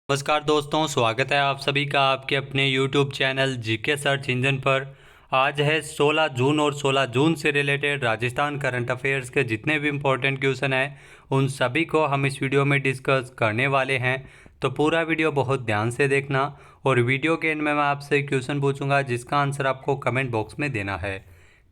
नमस्कार दोस्तों, स्वागत है आप सभी का आपके अपने YouTube channel GK search engine पर। आज है 16 जून और 16 जून से रिलेटेड राजस्थान करंट अफेयर्स के जितने भी इम्पोर्टेंट क्वेश्चन हैं उन सभी को हम इस वीडियो में डिस्कस करने वाले हैं। तो पूरा वीडियो बहुत ध्यान से देखना और वीडियो के एंड में मैं आपसे क्वेश्चन पूछूंगा जिसका आंसर आपको कमेंट बॉक्स में देना है।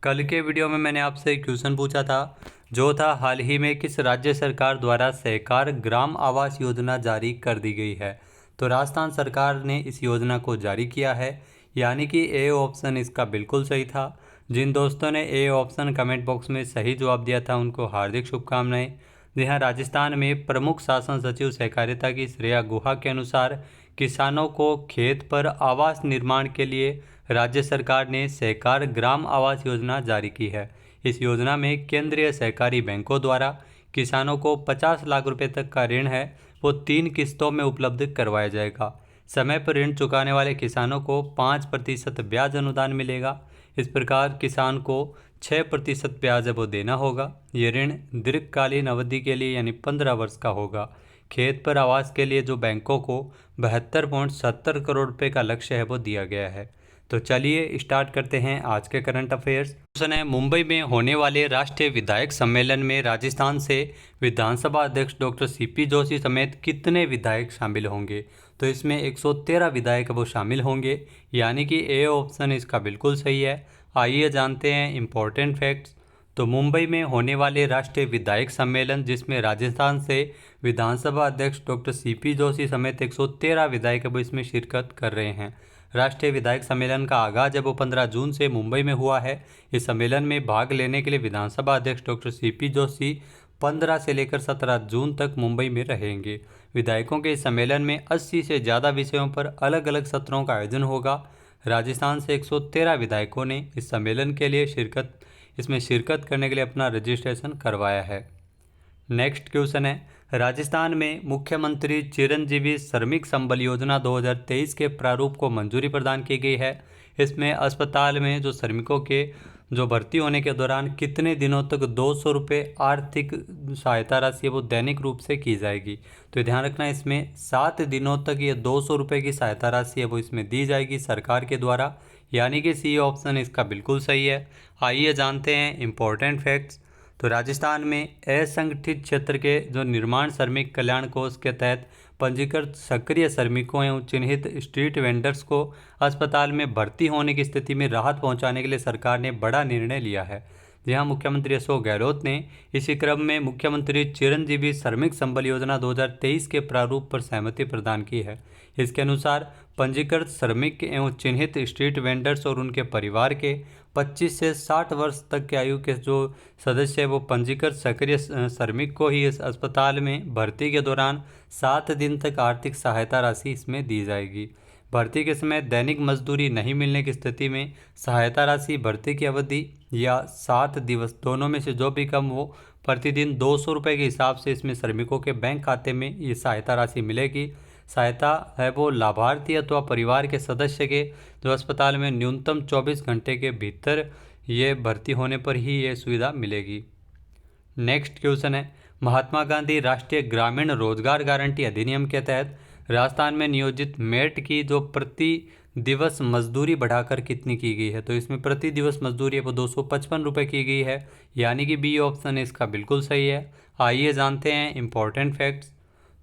कल के वीडियो में मैंने आपसे क्वेश्चन पूछा था जो था हाल ही में किस राज्य सरकार द्वारा सहकार ग्राम आवास योजना जारी कर दी गई है। तो राजस्थान सरकार ने इस योजना को जारी किया है, यानी कि ए ऑप्शन इसका बिल्कुल सही था। जिन दोस्तों ने ए ऑप्शन कमेंट बॉक्स में सही जवाब दिया था उनको हार्दिक शुभकामनाएं। जी हाँ, राजस्थान में प्रमुख शासन सचिव सहकारिता की श्रेया गुहा के अनुसार किसानों को खेत पर आवास निर्माण के लिए राज्य सरकार ने सहकार ग्राम आवास योजना जारी की है। इस योजना में केंद्रीय सहकारी बैंकों द्वारा किसानों को 50 लाख रुपए तक का ऋण है वो 3 किस्तों में उपलब्ध करवाया जाएगा। समय पर ऋण चुकाने वाले किसानों को 5% ब्याज अनुदान मिलेगा। इस प्रकार किसान को 6% ब्याज वो देना होगा। ये ऋण दीर्घकालीन अवधि के लिए यानी 15 वर्ष का होगा। खेत पर आवास के लिए जो बैंकों को 72.70 करोड़ रुपए का लक्ष्य है वो दिया गया है। तो चलिए स्टार्ट करते हैं आज के करंट अफेयर्स। क्वेश्चन है, मुंबई में होने वाले राष्ट्रीय विधायक सम्मेलन में राजस्थान से विधानसभा अध्यक्ष डॉक्टर सीपी जोशी समेत कितने विधायक शामिल होंगे। तो इसमें 113 विधायक वो शामिल होंगे, यानी कि ए ऑप्शन इसका बिल्कुल सही है। आइए जानते हैं इम्पोर्टेंट फैक्ट्स। तो मुंबई में होने वाले राष्ट्रीय विधायक सम्मेलन जिसमें राजस्थान से विधानसभा अध्यक्ष डॉक्टर सीपी जोशी समेत 113 विधायक वो इसमें शिरकत कर रहे हैं। राष्ट्रीय विधायक सम्मेलन का आगाज जब वो 15 जून से मुंबई में हुआ है। इस सम्मेलन में भाग लेने के लिए विधानसभा अध्यक्ष डॉक्टर सीपी जोशी 15 से लेकर 17 जून तक मुंबई में रहेंगे। विधायकों के इस सम्मेलन में 80 से ज़्यादा विषयों पर अलग अलग सत्रों का आयोजन होगा। राजस्थान से 113 विधायकों ने इस सम्मेलन के लिए इसमें शिरकत करने के लिए अपना रजिस्ट्रेशन करवाया है। नेक्स्ट क्वेश्चन है, राजस्थान में मुख्यमंत्री चिरंजीवी श्रमिक संबल योजना 2023 के प्रारूप को मंजूरी प्रदान की गई है। इसमें अस्पताल में जो श्रमिकों के जो भर्ती होने के दौरान कितने दिनों तक 200 रुपये आर्थिक सहायता राशि वो दैनिक रूप से की जाएगी। तो ध्यान रखना, इसमें 7 दिनों तक ये 200 रुपये की सहायता राशि है वो इसमें दी जाएगी सरकार के द्वारा, यानी कि सी ऑप्शन इसका बिल्कुल सही है। आइए जानते हैं इम्पोर्टेंट फैक्ट्स। तो राजस्थान में असंगठित क्षेत्र के जो निर्माण श्रमिक कल्याण कोष के तहत पंजीकृत सक्रिय श्रमिकों एवं चिन्हित स्ट्रीट वेंडर्स को अस्पताल में भर्ती होने की स्थिति में राहत पहुंचाने के लिए सरकार ने बड़ा निर्णय लिया है। जहां मुख्यमंत्री अशोक गहलोत ने इसी क्रम में मुख्यमंत्री चिरंजीवी श्रमिक संबल योजना 2023 के प्रारूप पर सहमति प्रदान की है। इसके अनुसार पंजीकृत श्रमिक एवं चिन्हित स्ट्रीट वेंडर्स और उनके परिवार के 25 से 60 वर्ष तक के आयु के जो सदस्य है वो पंजीकृत सक्रिय श्रमिक को ही इस अस्पताल में भर्ती के दौरान 7 दिन तक आर्थिक सहायता राशि इसमें दी जाएगी। भर्ती के समय दैनिक मजदूरी नहीं मिलने की स्थिति में सहायता राशि भर्ती की अवधि या 7 दिवस दोनों में से जो भी कम हो प्रतिदिन 200 रुपये के हिसाब से इसमें श्रमिकों के बैंक खाते में ये सहायता राशि मिलेगी। सहायता है वो लाभार्थी अथवा परिवार के सदस्य के जो अस्पताल में न्यूनतम 24 घंटे के भीतर ये भर्ती होने पर ही ये सुविधा मिलेगी। नेक्स्ट क्वेश्चन है, महात्मा गांधी राष्ट्रीय ग्रामीण रोजगार गारंटी अधिनियम के तहत राजस्थान में नियोजित मेट की जो प्रति दिवस मजदूरी बढ़ाकर कितनी की गई है। तो इसमें प्रति दिवस मजदूरी है वो 255 रुपये की गई है, यानी कि बी ऑप्शन इसका बिल्कुल सही है। आइए जानते हैं इम्पोर्टेंट फैक्ट्स।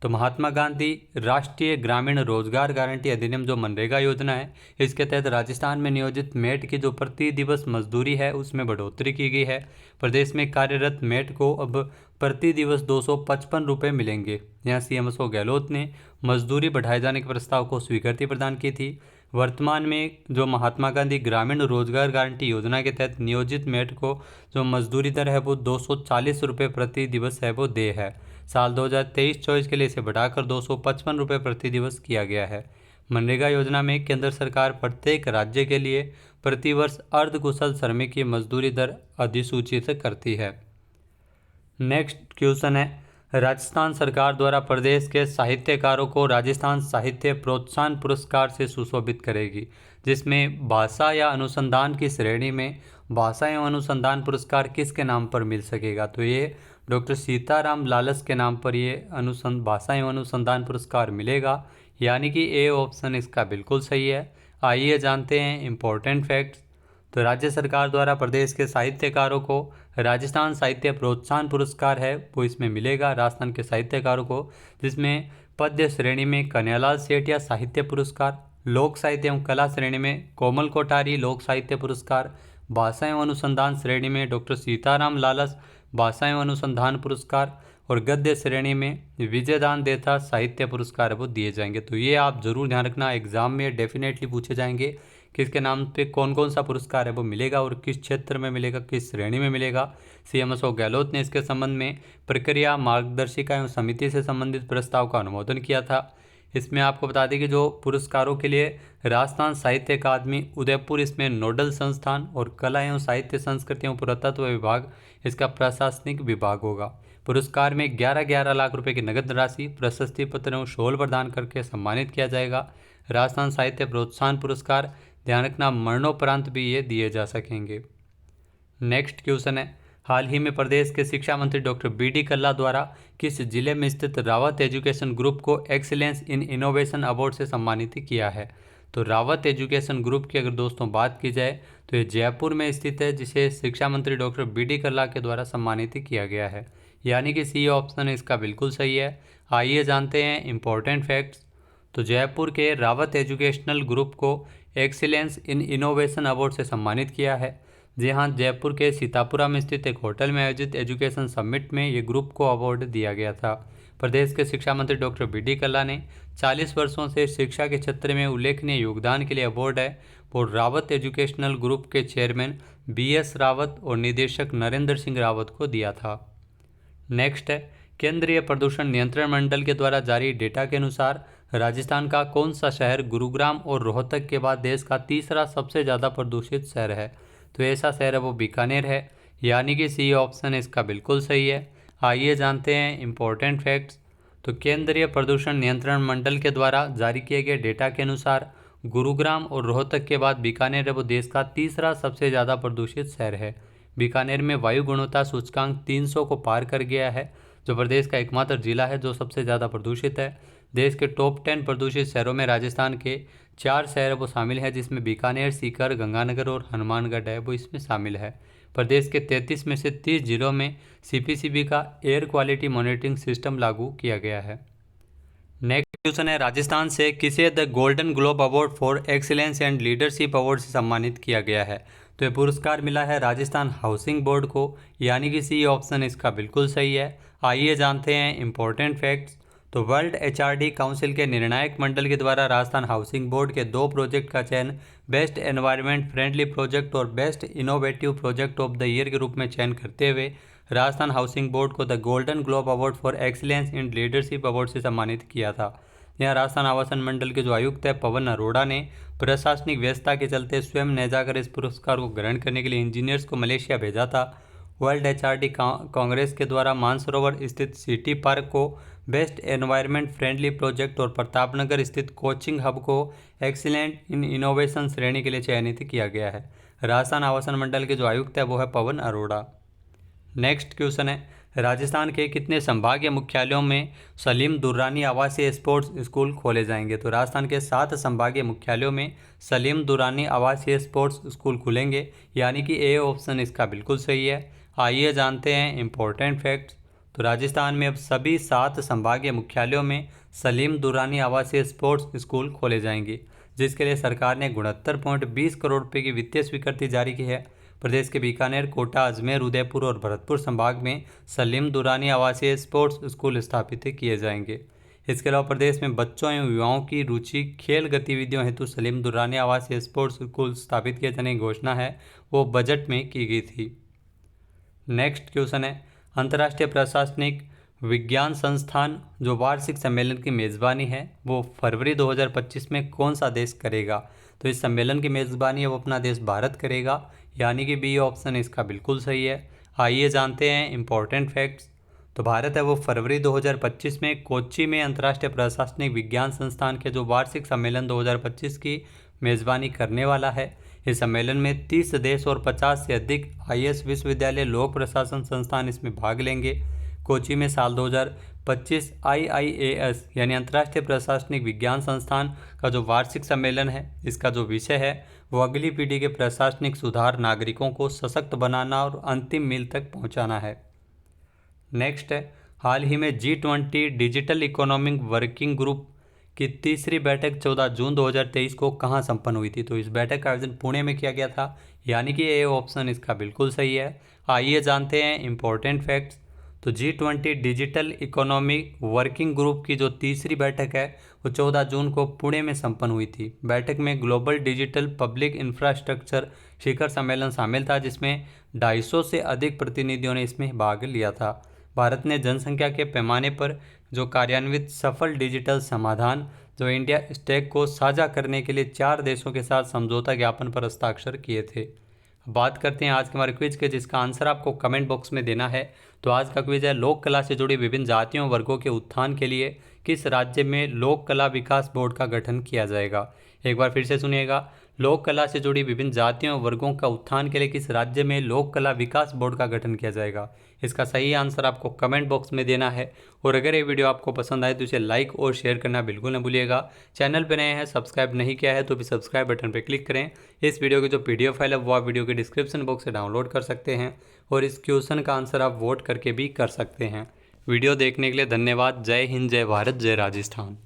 तो महात्मा गांधी राष्ट्रीय ग्रामीण रोजगार गारंटी अधिनियम जो मनरेगा योजना है इसके तहत राजस्थान में नियोजित मेट की जो प्रति दिवस मजदूरी है उसमें बढ़ोतरी की गई है। प्रदेश में कार्यरत मेट को अब प्रति दिवस 255 रुपये मिलेंगे। यहाँ सीएम अशोक गहलोत ने मजदूरी बढ़ाए जाने के प्रस्ताव को स्वीकृति प्रदान की थी। वर्तमान में जो महात्मा गांधी ग्रामीण रोजगार गारंटी योजना के तहत नियोजित मेट को जो मजदूरी दर है वो 240 रुपये प्रति दिवस है वो दे है। साल 2023-24 के लिए इसे बढ़ाकर 255 रुपये प्रति दिवस किया गया है। मनरेगा योजना में केंद्र सरकार प्रत्येक राज्य के लिए प्रतिवर्ष अर्धकुशल श्रमिक की मजदूरी दर अधिसूचित करती है। नेक्स्ट क्वेश्चन है, राजस्थान सरकार द्वारा प्रदेश के साहित्यकारों को राजस्थान साहित्य प्रोत्साहन पुरस्कार से सुशोभित करेगी, जिसमें भाषा या अनुसंधान की श्रेणी में भाषा एवं अनुसंधान पुरस्कार किसके नाम पर मिल सकेगा। तो ये डॉक्टर सीताराम लालस के नाम पर ये भाषा एवं अनुसंधान पुरस्कार मिलेगा, यानी कि ए ऑप्शन इसका बिल्कुल सही है। आइए जानते हैं इम्पोर्टेंट फैक्ट्स। तो राज्य सरकार द्वारा प्रदेश के साहित्यकारों को राजस्थान साहित्य प्रोत्साहन पुरस्कार है वो इसमें मिलेगा, राजस्थान के साहित्यकारों को, जिसमें पद्य श्रेणी में कन्हैयालाल सेठिया साहित्य पुरस्कार, लोक साहित्य एवं कला श्रेणी में कोमल कोठारी लोक साहित्य पुरस्कार, भाषा एवं अनुसंधान श्रेणी में डॉक्टर सीताराम लालस भाषा एवं अनुसंधान पुरस्कार और गद्य श्रेणी में विजयदान देथा साहित्य पुरस्कार वो दिए जाएंगे। तो ये आप जरूर ध्यान रखना, एग्जाम में डेफिनेटली पूछे जाएंगे किसके नाम पे कौन कौन सा पुरस्कार है वो मिलेगा और किस क्षेत्र में मिलेगा, किस श्रेणी में मिलेगा। सीएम अशोक गहलोत ने इसके संबंध में प्रक्रिया मार्गदर्शिका एवं समिति से संबंधित प्रस्ताव का अनुमोदन किया था। इसमें आपको बता दें कि जो पुरस्कारों के लिए राजस्थान साहित्य अकादमी उदयपुर इसमें नोडल संस्थान और कला एवं साहित्य संस्कृति एवं पुरातत्व विभाग इसका प्रशासनिक विभाग होगा। पुरस्कार में 11-11 लाख रुपए की नगद राशि, प्रशस्ति पत्र एवं शॉल प्रदान करके सम्मानित किया जाएगा। राजस्थान साहित्य प्रोत्साहन पुरस्कार ध्यान रखना मरणोपरांत भी ये दिए जा सकेंगे। नेक्स्ट क्वेश्चन है, हाल ही में प्रदेश के शिक्षा मंत्री डॉक्टर बी.डी. कल्ला द्वारा किस जिले में स्थित रावत एजुकेशन ग्रुप को एक्सीलेंस इन इनोवेशन अवार्ड से सम्मानित किया है? तो रावत एजुकेशन ग्रुप की अगर दोस्तों बात की जाए तो ये जयपुर में स्थित है, जिसे शिक्षा मंत्री डॉक्टर बी.डी. कल्ला के द्वारा सम्मानित किया गया है, यानी कि सी ऑप्शन इसका बिल्कुल सही है। आइए जानते हैं इम्पोर्टेंट फैक्ट्स। तो जयपुर के रावत एजुकेशनल ग्रुप को एक्सीलेंस इन इनोवेशन अवार्ड से सम्मानित किया है। जी हाँ, जयपुर के सीतापुरा में स्थित एक होटल में आयोजित एजुकेशन समिट में ये ग्रुप को अवार्ड दिया गया था। प्रदेश के शिक्षा मंत्री डॉक्टर बी.डी. कल्ला ने 40 वर्षों से शिक्षा के क्षेत्र में उल्लेखनीय योगदान के लिए अवार्ड है वो रावत एजुकेशनल ग्रुप के चेयरमैन बी.एस. रावत और निदेशक नरेंद्र सिंह रावत को दिया था। नेक्स्ट है, केंद्रीय प्रदूषण नियंत्रण मंडल के द्वारा जारी डेटा के अनुसार राजस्थान का कौन सा शहर गुरुग्राम और रोहतक के बाद देश का तीसरा सबसे ज़्यादा प्रदूषित शहर है? तो ऐसा शहर है वो बीकानेर है, यानी कि सी ऑप्शन इसका बिल्कुल सही है। आइए जानते हैं इम्पोर्टेंट फैक्ट्स। तो केंद्रीय प्रदूषण नियंत्रण मंडल के द्वारा जारी किए गए डेटा के अनुसार गुरुग्राम और रोहतक के बाद बीकानेर है वो देश का तीसरा सबसे ज़्यादा प्रदूषित शहर है। बीकानेर में वायु गुणवत्ता सूचकांक 300 को पार कर गया है, जो प्रदेश का एकमात्र जिला है जो सबसे ज़्यादा प्रदूषित है। देश के टॉप 10 प्रदूषित शहरों में राजस्थान के 4 शहर वो शामिल है, जिसमें बीकानेर, सीकर, गंगानगर और हनुमानगढ़ है वो इसमें शामिल है। प्रदेश के 33 में से 30 जिलों में सीपीसीबी का एयर क्वालिटी मॉनिटरिंग सिस्टम लागू किया गया है। नेक्स्ट क्वेश्चन है, राजस्थान से किसे the golden globe award for excellence and leadership award से सम्मानित किया गया है? तो ये पुरस्कार मिला है राजस्थान हाउसिंग बोर्ड को, यानी कि सी ऑप्शन इसका बिल्कुल सही है। आइए जानते हैं इम्पोर्टेंट फैक्ट्स। तो वर्ल्ड एचआरडी काउंसिल के निर्णायक मंडल के द्वारा राजस्थान हाउसिंग बोर्ड के 2 प्रोजेक्ट का चयन बेस्ट एनवायरनमेंट फ्रेंडली प्रोजेक्ट और best innovative project of the year के रूप में चयन करते हुए राजस्थान हाउसिंग बोर्ड को the golden globe award for excellence in leadership award से सम्मानित किया था। यहाँ राजस्थान आवासन मंडल के जो आयुक्त है पवन अरोड़ा ने प्रशासनिक व्यस्तता के चलते स्वयं न जाकर इस पुरस्कार को ग्रहण करने के लिए इंजीनियर्स को मलेशिया भेजा था। वर्ल्ड एचआरडी कांग्रेस के द्वारा मानसरोवर स्थित सिटी पार्क को बेस्ट एनवायरनमेंट फ्रेंडली प्रोजेक्ट और प्रतापनगर स्थित कोचिंग हब को एक्सीलेंट इन इनोवेशन श्रेणी के लिए चयनित किया गया है। राजस्थान आवासन मंडल के जो आयुक्त है वो है पवन अरोड़ा। नेक्स्ट क्वेश्चन है, राजस्थान के कितने संभागीय मुख्यालयों में सलीम दुर्रानी आवासीय स्पोर्ट्स स्कूल खोले जाएंगे? तो राजस्थान के 7 संभागीय मुख्यालयों में सलीम दुर्रानी आवासीय स्पोर्ट्स स्कूल खुलेंगे, यानी कि ए ऑप्शन इसका बिल्कुल सही है। आइए जानते हैं इम्पोर्टेंट फैक्ट्स। तो राजस्थान में अब सभी 7 संभागीय मुख्यालयों में सलीम दुर्रानी आवासीय स्पोर्ट्स स्कूल खोले जाएंगे, जिसके लिए सरकार ने 69.20 करोड़ रुपये की वित्तीय स्वीकृति जारी की है। प्रदेश के बीकानेर, कोटा, अजमेर, उदयपुर और भरतपुर संभाग में सलीम दुर्रानी आवासीय स्पोर्ट्स स्कूल स्थापित किए जाएंगे। इसके अलावा प्रदेश में बच्चों एवं युवाओं की रुचि खेल गतिविधियों हेतु सलीम दुर्रानी आवासीय स्पोर्ट्स स्कूल स्थापित किए जाने की घोषणा है वो बजट में की गई थी। नेक्स्ट क्वेश्चन है, अंतर्राष्ट्रीय प्रशासनिक विज्ञान संस्थान जो वार्षिक सम्मेलन की मेज़बानी है वो फरवरी 2025 में कौन सा देश करेगा? तो इस सम्मेलन की मेज़बानी है वो अपना देश भारत करेगा, यानी कि बी ऑप्शन इसका बिल्कुल सही है। आइए जानते हैं इम्पोर्टेंट फैक्ट्स। तो भारत है वो फरवरी 2025 में कोच्चि में अंतर्राष्ट्रीय प्रशासनिक विज्ञान संस्थान के जो वार्षिक सम्मेलन 2025 की मेज़बानी करने वाला है। इस सम्मेलन में 30 देश और 50 से अधिक आईएएस विश्वविद्यालय लोक प्रशासन संस्थान इसमें भाग लेंगे। कोच्चि में साल 25 IIAS यानी अंतर्राष्ट्रीय प्रशासनिक विज्ञान संस्थान का जो वार्षिक सम्मेलन है, इसका जो विषय है वो अगली पीढ़ी के प्रशासनिक सुधार, नागरिकों को सशक्त बनाना और अंतिम मील तक पहुंचाना है। नेक्स्ट है, हाल ही में G20 digital economic working group की तीसरी बैठक 14 जून 2023 को कहाँ संपन्न हुई थी? तो इस बैठक का आयोजन पुणे में किया गया था, यानी कि ए ऑप्शन इसका बिल्कुल सही है। आइए जानते हैं इम्पोर्टेंट फैक्ट्स। तो G20 digital economic working group की जो तीसरी बैठक है वो 14 जून को पुणे में संपन्न हुई थी। बैठक में ग्लोबल डिजिटल पब्लिक इंफ्रास्ट्रक्चर शिखर सम्मेलन शामिल था, जिसमें 250 से अधिक प्रतिनिधियों ने इसमें भाग लिया था। भारत ने जनसंख्या के पैमाने पर जो कार्यान्वित सफल डिजिटल समाधान जो इंडिया स्टैक को साझा करने के लिए 4 देशों के साथ समझौता ज्ञापन पर हस्ताक्षर किए थे। बात करते हैं आज के हमारे क्विज के, जिसका आंसर आपको कमेंट बॉक्स में देना है। तो आज का क्विज है, लोक कला से जुड़ी विभिन्न जातियों वर्गों के उत्थान के लिए किस राज्य में लोक कला विकास बोर्ड का गठन किया जाएगा? एक बार फिर से सुनिएगा, लोक कला से जुड़ी विभिन्न जातियों वर्गों का उत्थान के लिए किस राज्य में लोक कला विकास बोर्ड का गठन किया जाएगा? इसका सही आंसर आपको कमेंट बॉक्स में देना है। और अगर ये वीडियो आपको पसंद आए तो इसे लाइक और शेयर करना बिल्कुल न भूलिएगा। चैनल पर नए हैं, सब्सक्राइब नहीं किया है तो भी सब्सक्राइब बटन पर क्लिक करें। इस वीडियो की जो PDF फाइल है वो आप वीडियो के डिस्क्रिप्शन बॉक्स से डाउनलोड कर सकते हैं और इस क्वेश्चन का आंसर आप वोट करके भी कर सकते हैं। वीडियो देखने के लिए धन्यवाद। जय हिंद, जय भारत, जय राजस्थान।